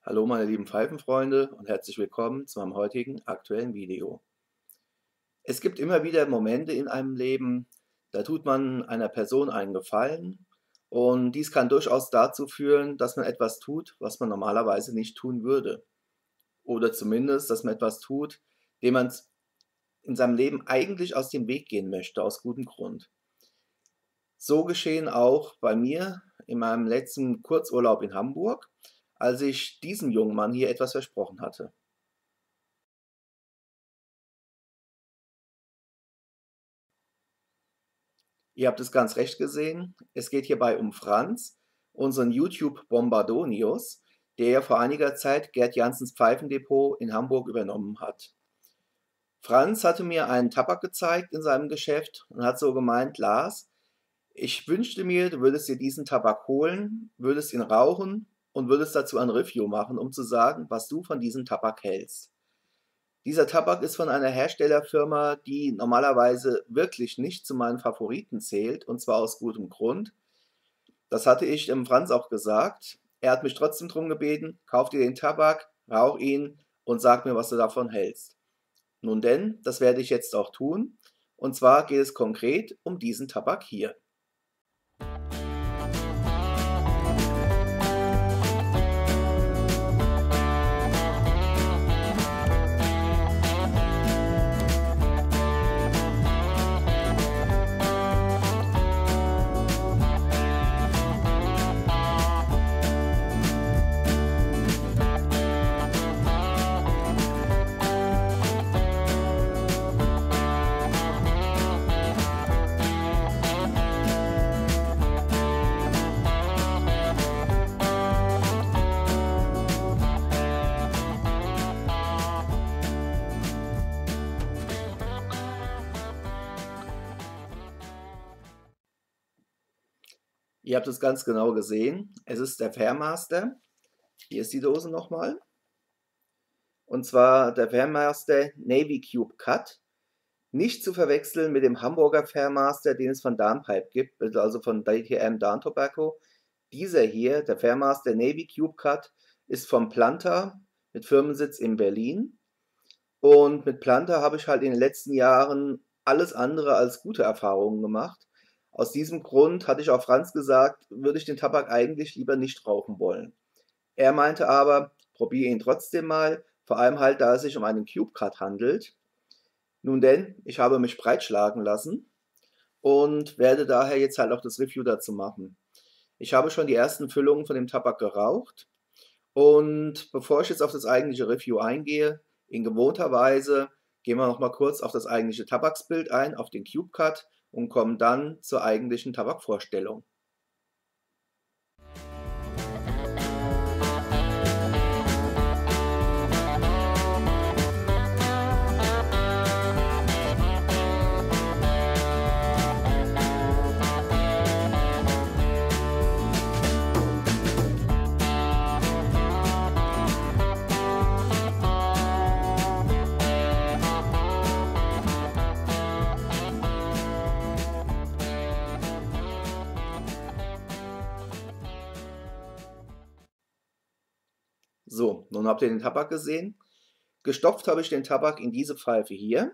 Hallo meine lieben Pfeifenfreunde und herzlich willkommen zu meinem heutigen aktuellen Video. Es gibt immer wieder Momente in einem Leben, da tut man einer Person einen Gefallen und dies kann durchaus dazu führen, dass man etwas tut, was man normalerweise nicht tun würde. Oder zumindest, dass man etwas tut, dem man in seinem Leben eigentlich aus dem Weg gehen möchte, aus gutem Grund. So geschehen auch bei mir in meinem letzten Kurzurlaub in Hamburg, als ich diesem jungen Mann hier etwas versprochen hatte. Ihr habt es ganz recht gesehen. Es geht hierbei um Franz, unseren YouTube-Bombardonius, der ja vor einiger Zeit Gerd Janssens Pfeifendepot in Hamburg übernommen hat. Franz hatte mir einen Tabak gezeigt in seinem Geschäft und hat so gemeint: Lars, ich wünschte mir, du würdest dir diesen Tabak holen, würdest ihn rauchen und würdest dazu ein Review machen, um zu sagen, was du von diesem Tabak hältst. Dieser Tabak ist von einer Herstellerfirma, die normalerweise wirklich nicht zu meinen Favoriten zählt, und zwar aus gutem Grund. Das hatte ich dem Franz auch gesagt. Er hat mich trotzdem darum gebeten: kauf dir den Tabak, rauch ihn und sag mir, was du davon hältst. Nun denn, das werde ich jetzt auch tun. Und zwar geht es konkret um diesen Tabak hier. Ihr habt es ganz genau gesehen. Es ist der Fairmaster. Hier ist die Dose nochmal. Und zwar der Fairmaster Navy Cube Cut. Nicht zu verwechseln mit dem Hamburger Fairmaster, den es von Darnpipe gibt, also von DTM Darn Tobacco. Dieser hier, der Fairmaster Navy Cube Cut, ist vom Planta mit Firmensitz in Berlin. Und mit Planta habe ich halt in den letzten Jahren alles andere als gute Erfahrungen gemacht. Aus diesem Grund hatte ich auch Franz gesagt, würde ich den Tabak eigentlich lieber nicht rauchen wollen. Er meinte aber, probiere ihn trotzdem mal, vor allem halt, da es sich um einen Cube Cut handelt. Nun denn, ich habe mich breitschlagen lassen und werde daher jetzt halt auch das Review dazu machen. Ich habe schon die ersten Füllungen von dem Tabak geraucht und bevor ich jetzt auf das eigentliche Review eingehe, in gewohnter Weise gehen wir noch mal kurz auf das eigentliche Tabaksbild ein, auf den Cube Cut und kommen dann zur eigentlichen Tabakvorstellung. So, nun habt ihr den Tabak gesehen. Gestopft habe ich den Tabak in diese Pfeife hier.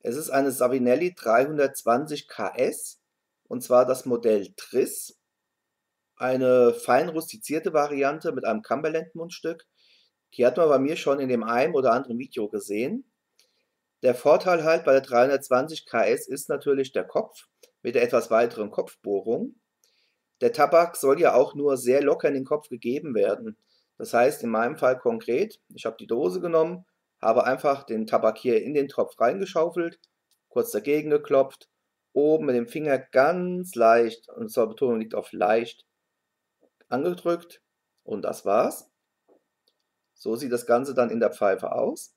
Es ist eine Savinelli 320 KS und zwar das Modell Tris. Eine fein rustizierte Variante mit einem Cumberland-Mundstück. Die hat man bei mir schon in dem einen oder anderen Video gesehen. Der Vorteil halt bei der 320 KS ist natürlich der Kopf mit der etwas weiteren Kopfbohrung. Der Tabak soll ja auch nur sehr locker in den Kopf gegeben werden. Das heißt in meinem Fall konkret, ich habe die Dose genommen, habe einfach den Tabak hier in den Topf reingeschaufelt, kurz dagegen geklopft, oben mit dem Finger ganz leicht, und zwar Betonung liegt auf leicht, angedrückt und das war's. So sieht das Ganze dann in der Pfeife aus.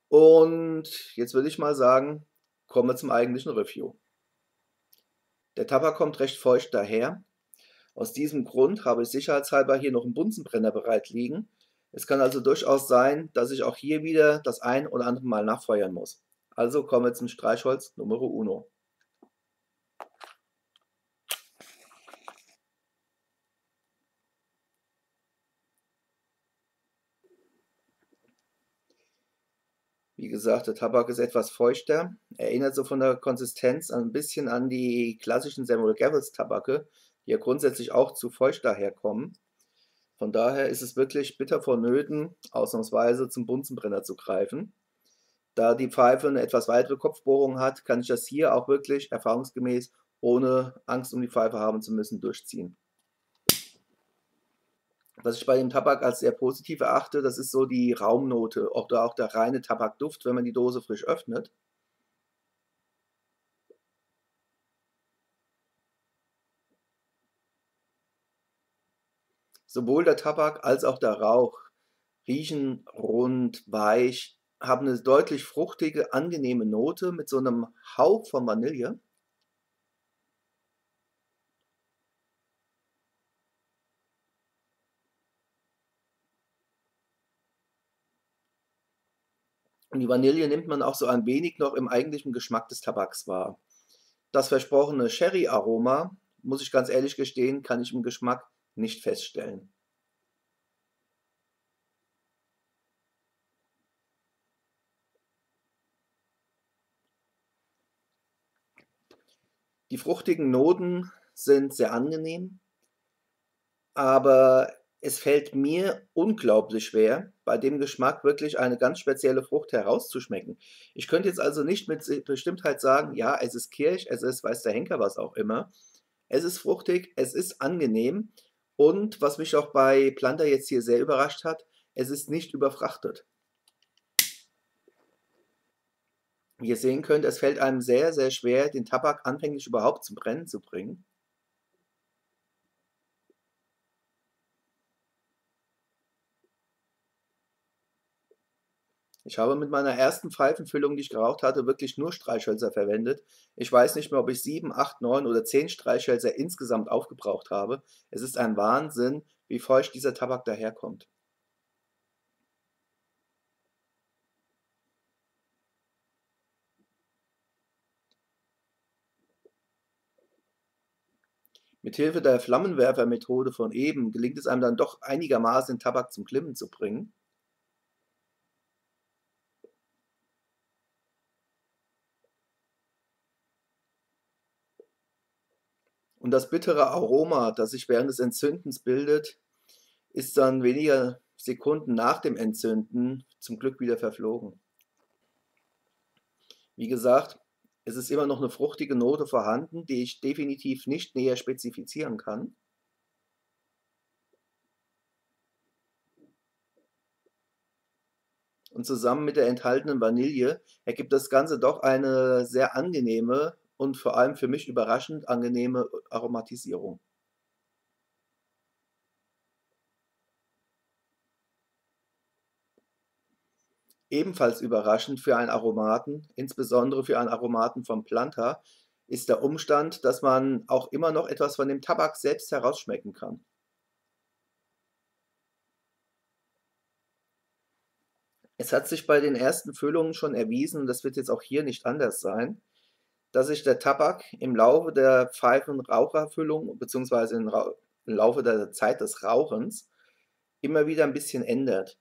Und jetzt würde ich mal sagen, kommen wir zum eigentlichen Review. Der Tabak kommt recht feucht daher. Aus diesem Grund habe ich sicherheitshalber hier noch einen Bunsenbrenner bereit liegen. Es kann also durchaus sein, dass ich auch hier wieder das ein oder andere Mal nachfeuern muss. Also kommen wir zum Streichholz Numero Uno. Wie gesagt, der Tabak ist etwas feuchter, erinnert so von der Konsistenz ein bisschen an die klassischen Samuel Gavils Tabake, die ja grundsätzlich auch zu feucht daherkommen. Von daher ist es wirklich bitter vonnöten, ausnahmsweise zum Bunsenbrenner zu greifen. Da die Pfeife eine etwas weitere Kopfbohrung hat, kann ich das hier auch wirklich erfahrungsgemäß, ohne Angst um die Pfeife haben zu müssen, durchziehen. Was ich bei dem Tabak als sehr positiv erachte, das ist so die Raumnote oder auch der reine Tabakduft, wenn man die Dose frisch öffnet. Sowohl der Tabak als auch der Rauch riechen rund, weich, haben eine deutlich fruchtige, angenehme Note mit so einem Hauch von Vanille. Und die Vanille nimmt man auch so ein wenig noch im eigentlichen Geschmack des Tabaks wahr. Das versprochene Sherry-Aroma, muss ich ganz ehrlich gestehen, kann ich im Geschmack nicht feststellen. Die fruchtigen Noten sind sehr angenehm, aber es fällt mir unglaublich schwer, bei dem Geschmack wirklich eine ganz spezielle Frucht herauszuschmecken. Ich könnte jetzt also nicht mit Bestimmtheit sagen, ja, es ist Kirsch, es ist weiß der Henker was auch immer. Es ist fruchtig, es ist angenehm und was mich auch bei Planta jetzt hier sehr überrascht hat, es ist nicht überfrachtet. Wie ihr sehen könnt, es fällt einem sehr, sehr schwer, den Tabak anfänglich überhaupt zum Brennen zu bringen. Ich habe mit meiner ersten Pfeifenfüllung, die ich geraucht hatte, wirklich nur Streichhölzer verwendet. Ich weiß nicht mehr, ob ich 7, 8, 9 oder 10 Streichhölzer insgesamt aufgebraucht habe. Es ist ein Wahnsinn, wie feucht dieser Tabak daherkommt. Mithilfe der Flammenwerfermethode von eben gelingt es einem dann doch einigermaßen, den Tabak zum Glimmen zu bringen. Und das bittere Aroma, das sich während des Entzündens bildet, ist dann weniger Sekunden nach dem Entzünden zum Glück wieder verflogen. Wie gesagt, es ist immer noch eine fruchtige Note vorhanden, die ich definitiv nicht näher spezifizieren kann. Und zusammen mit der enthaltenen Vanille ergibt das Ganze doch eine sehr angenehme und vor allem für mich überraschend angenehme Aromatisierung. Ebenfalls überraschend für einen Aromaten, insbesondere für einen Aromaten vom Planta, ist der Umstand, dass man auch immer noch etwas von dem Tabak selbst herausschmecken kann. Es hat sich bei den ersten Füllungen schon erwiesen, und das wird jetzt auch hier nicht anders sein, dass sich der Tabak im Laufe der Pfeifenraucherfüllung beziehungsweise im Laufe der Zeit des Rauchens immer wieder ein bisschen ändert.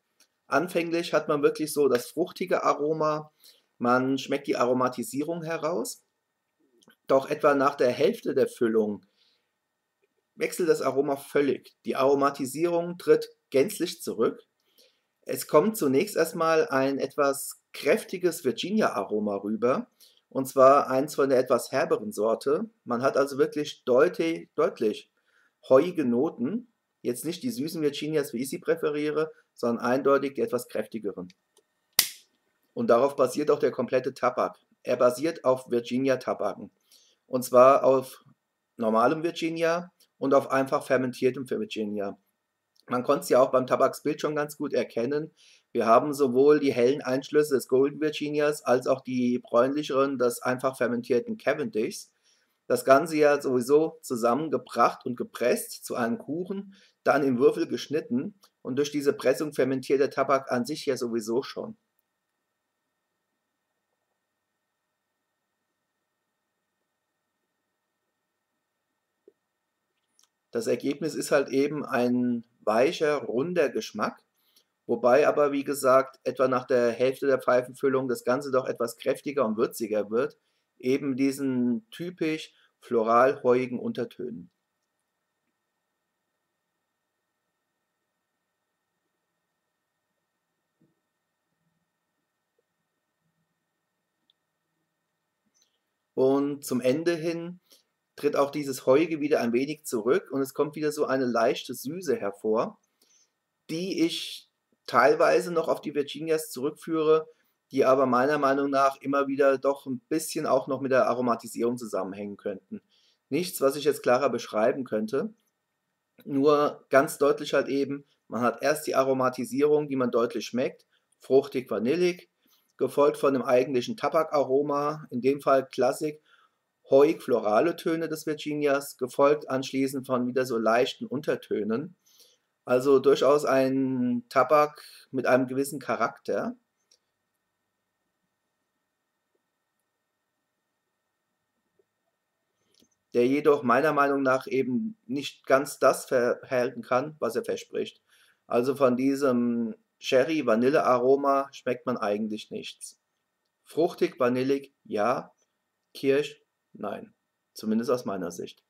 Anfänglich hat man wirklich so das fruchtige Aroma, man schmeckt die Aromatisierung heraus, doch etwa nach der Hälfte der Füllung wechselt das Aroma völlig. Die Aromatisierung tritt gänzlich zurück. Es kommt zunächst erstmal ein etwas kräftiges Virginia-Aroma rüber, und zwar eins von der etwas herberen Sorte. Man hat also wirklich deutlich heuige Noten, jetzt nicht die süßen Virginias, wie ich sie präferiere, sondern eindeutig die etwas kräftigeren. Und darauf basiert auch der komplette Tabak. Er basiert auf Virginia-Tabaken. Und zwar auf normalem Virginia und auf einfach fermentiertem Virginia. Man konnte es ja auch beim Tabaksbild schon ganz gut erkennen. Wir haben sowohl die hellen Einschlüsse des Golden Virginias als auch die bräunlicheren des einfach fermentierten Cavendishs. Das Ganze ja sowieso zusammengebracht und gepresst zu einem Kuchen, dann in Würfel geschnitten, und durch diese Pressung fermentiert der Tabak an sich ja sowieso schon. Das Ergebnis ist halt eben ein weicher, runder Geschmack. wobei aber, wie gesagt, etwa nach der Hälfte der Pfeifenfüllung das Ganze doch etwas kräftiger und würziger wird, eben diesen typisch floral-heuigen Untertönen. Und zum Ende hin tritt auch dieses Heuige wieder ein wenig zurück und es kommt wieder so eine leichte Süße hervor, die ich teilweise noch auf die Virginias zurückführe, die aber meiner Meinung nach immer wieder doch ein bisschen auch noch mit der Aromatisierung zusammenhängen könnten. Nichts, was ich jetzt klarer beschreiben könnte, nur ganz deutlich halt eben, man hat erst die Aromatisierung, die man deutlich schmeckt, fruchtig, vanillig, gefolgt von dem eigentlichen Tabakaroma, in dem Fall Klassik, heuig florale Töne des Virginias, gefolgt anschließend von wieder so leichten Untertönen. Also durchaus ein Tabak mit einem gewissen Charakter. Der jedoch meiner Meinung nach eben nicht ganz das verhalten kann, was er verspricht. Also von diesem Sherry-Vanille-Aroma schmeckt man eigentlich nichts. Fruchtig, vanillig, ja. Kirsch, nein. Zumindest aus meiner Sicht.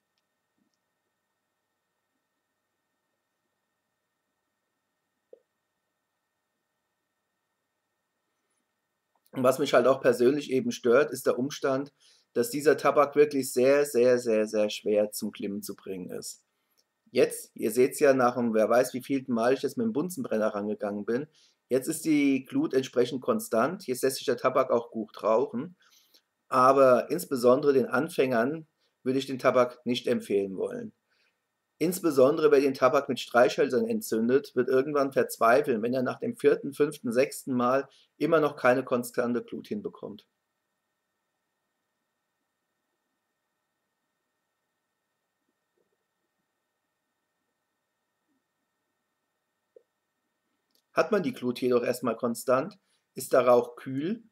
Und was mich halt auch persönlich eben stört, ist der Umstand, dass dieser Tabak wirklich sehr, sehr, sehr, sehr schwer zum Glimmen zu bringen ist. Jetzt, ihr seht es ja nach dem, wer weiß wie vielten Mal ich jetzt mit dem Bunsenbrenner rangegangen bin, jetzt ist die Glut entsprechend konstant, jetzt lässt sich der Tabak auch gut rauchen, aber insbesondere den Anfängern würde ich den Tabak nicht empfehlen wollen. Insbesondere wer den Tabak mit Streichhölzern entzündet, wird irgendwann verzweifeln, wenn er nach dem vierten, fünften, sechsten Mal immer noch keine konstante Glut hinbekommt. Hat man die Glut jedoch erstmal konstant, ist der Rauch kühl,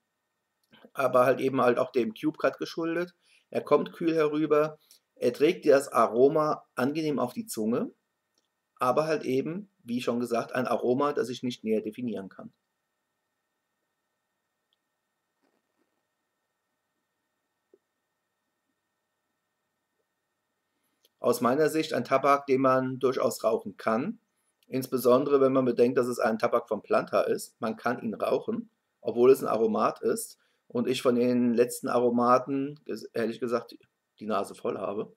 aber halt eben halt auch dem Cube Cut geschuldet. Er kommt kühl herüber, er trägt dir das Aroma angenehm auf die Zunge, aber halt eben, wie schon gesagt, ein Aroma, das ich nicht näher definieren kann. Aus meiner Sicht ein Tabak, den man durchaus rauchen kann, insbesondere wenn man bedenkt, dass es ein Tabak von Planta ist. Man kann ihn rauchen, obwohl es ein Aromat ist und ich von den letzten Aromaten ehrlich gesagt die Nase voll habe.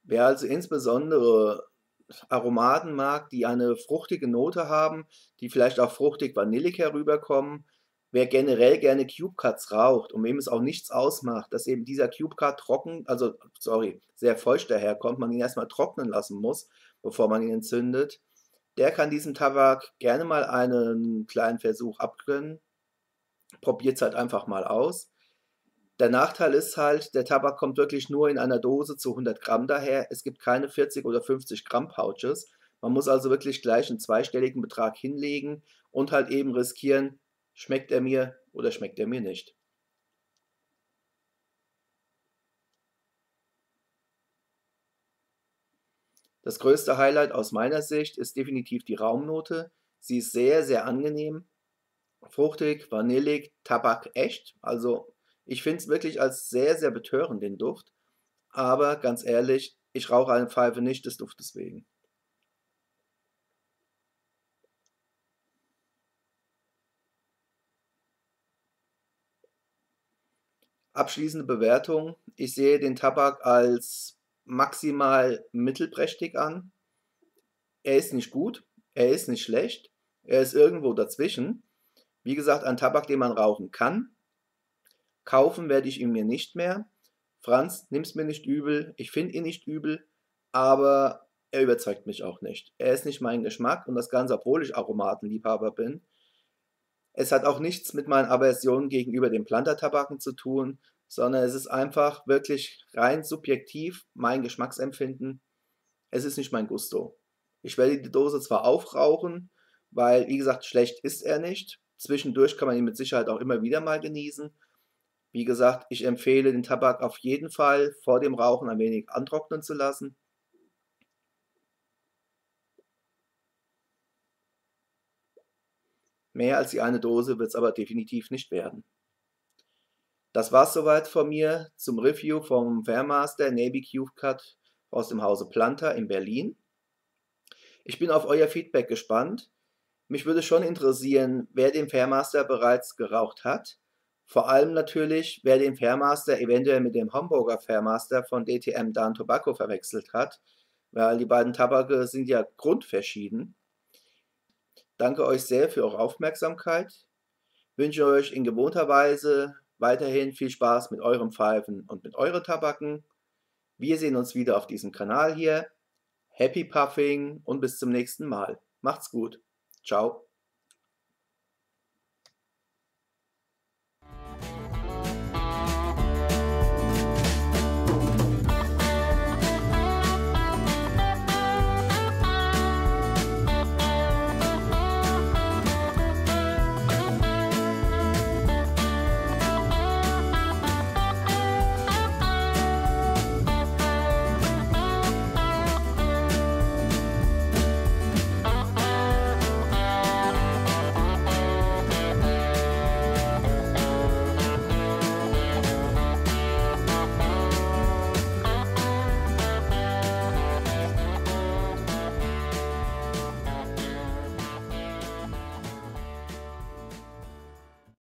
Wer also insbesondere Aromaten mag, die eine fruchtige Note haben, die vielleicht auch fruchtig-vanillig herüberkommen, wer generell gerne Cube Cuts raucht und wem es auch nichts ausmacht, dass eben dieser Cube Cut trocken, also sorry, sehr feucht daherkommt, man ihn erstmal trocknen lassen muss, bevor man ihn entzündet, der kann diesem Tabak gerne mal einen kleinen Versuch abgönnen. Probiert es halt einfach mal aus. Der Nachteil ist halt, der Tabak kommt wirklich nur in einer Dose zu 100 Gramm daher. Es gibt keine 40 oder 50 Gramm Pouches. Man muss also wirklich gleich einen zweistelligen Betrag hinlegen und halt eben riskieren, schmeckt er mir oder schmeckt er mir nicht. Das größte Highlight aus meiner Sicht ist definitiv die Raumnote. Sie ist sehr, sehr angenehm, fruchtig, vanillig, Tabak echt. Also ich finde es wirklich als sehr, sehr betörend, den Duft. Aber ganz ehrlich, ich rauche eine Pfeife nicht des Duftes wegen. Abschließende Bewertung. Ich sehe den Tabak als maximal mittelprächtig an. Er ist nicht gut, er ist nicht schlecht, er ist irgendwo dazwischen. Wie gesagt, ein Tabak, den man rauchen kann. Kaufen werde ich ihn mir nicht mehr. Franz, nimm's mir nicht übel, ich finde ihn nicht übel, aber er überzeugt mich auch nicht. Er ist nicht mein Geschmack und das Ganze, obwohl ich Aromatenliebhaber bin. Es hat auch nichts mit meinen Aversionen gegenüber den Plantertabaken zu tun, sondern es ist einfach wirklich rein subjektiv mein Geschmacksempfinden. Es ist nicht mein Gusto. Ich werde die Dose zwar aufrauchen, weil, wie gesagt, schlecht ist er nicht. Zwischendurch kann man ihn mit Sicherheit auch immer wieder mal genießen. Wie gesagt, ich empfehle den Tabak auf jeden Fall vor dem Rauchen ein wenig antrocknen zu lassen. Mehr als die eine Dose wird es aber definitiv nicht werden. Das war's soweit von mir zum Review vom Fairmaster Navy Cube Cut aus dem Hause Planta in Berlin. Ich bin auf euer Feedback gespannt. Mich würde schon interessieren, wer den Fairmaster bereits geraucht hat. Vor allem natürlich, wer den Fairmaster eventuell mit dem Hamburger Fairmaster von DTM Dan Tobacco verwechselt hat, weil die beiden Tabake sind ja grundverschieden. Danke euch sehr für eure Aufmerksamkeit. Wünsche euch in gewohnter Weise weiterhin viel Spaß mit euren Pfeifen und mit euren Tabaken. Wir sehen uns wieder auf diesem Kanal hier. Happy Puffing und bis zum nächsten Mal. Macht's gut. Ciao.